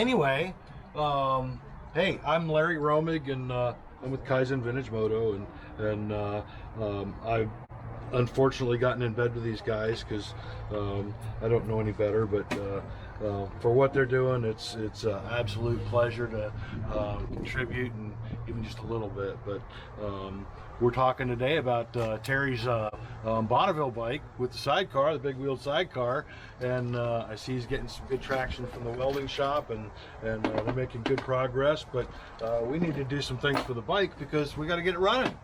anyway, hey, I'm Larry Romig, and I'm with Kaizen Vintage Moto, and I've unfortunately gotten in bed with these guys because I don't know any better, but for what they're doing, it's an absolute pleasure to contribute, and even just a little bit. But we're talking today about Terry's Bonneville bike with the sidecar, the big wheel sidecar, and I see he's getting some good traction from the welding shop, and they're making good progress. But we need to do some things for the bike because we got to get it running.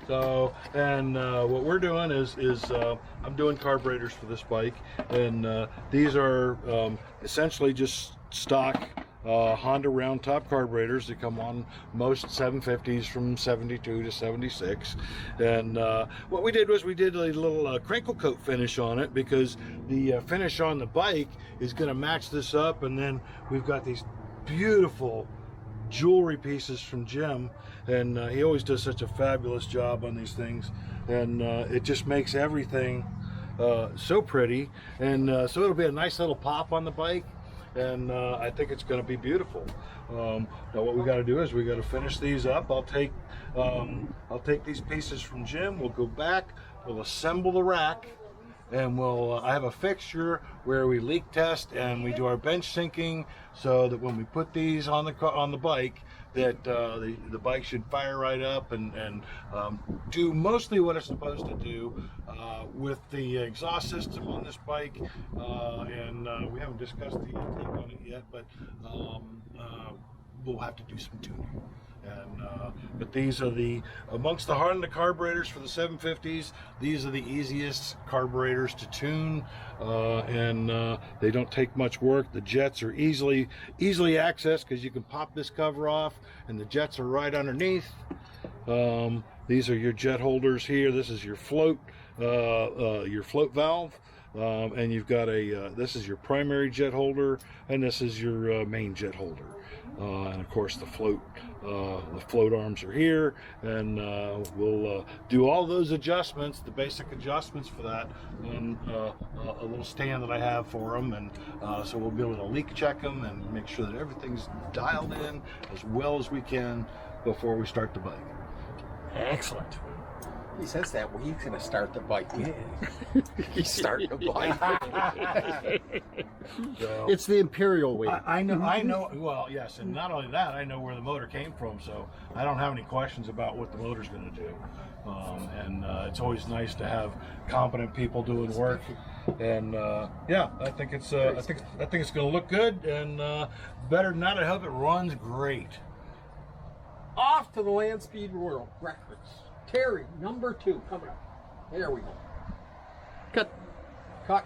So, and what we're doing is I'm doing carburetors for this bike, and these are essentially just stock Honda round top carburetors that come on most 750s from 72 to 76. And what we did was we did a little crinkle coat finish on it because the finish on the bike is going to match this up, and then we've got these beautiful jewelry pieces from Jim, and he always does such a fabulous job on these things, and it just makes everything so pretty, and so it'll be a nice little pop on the bike, and I think it's going to be beautiful. Now what we got to do is we got to finish these up. I'll take these pieces from Jim, we'll go back, we'll assemble the rack, and we'll I have a fixture where we leak test and we do our bench sinking, so that when we put these on the bike, that the bike should fire right up and do mostly what it's supposed to do with the exhaust system on this bike, and we haven't discussed the intake on it yet, but we'll have to do some tuning. And but these are amongst the Honda carburetors for the 750s. These are the easiest carburetors to tune, and they don't take much work. The jets are easily accessed because you can pop this cover off, and the jets are right underneath. These are your jet holders here. This is your float valve. And you've got this is your primary jet holder, and this is your main jet holder, and of course the float arms are here, and we'll do all those adjustments, the basic adjustments for that, on a little stand that I have for them, and so we'll be able to leak check them and make sure that everything's dialed in as well as we can before we start the bike. Excellent. He says that well, he's going to start the bike. He's starting the bike. So, It's the imperial way. I know. Well, yes, and not only that, I know where the motor came from, so I don't have any questions about what the motor's going to do. And it's always nice to have competent people doing work. And yeah, I think it's I think it's going to look good, and better than that, I hope it runs great. Off to the land speed world records. Terry, number 2, coming up. There we go. Cut. Cut.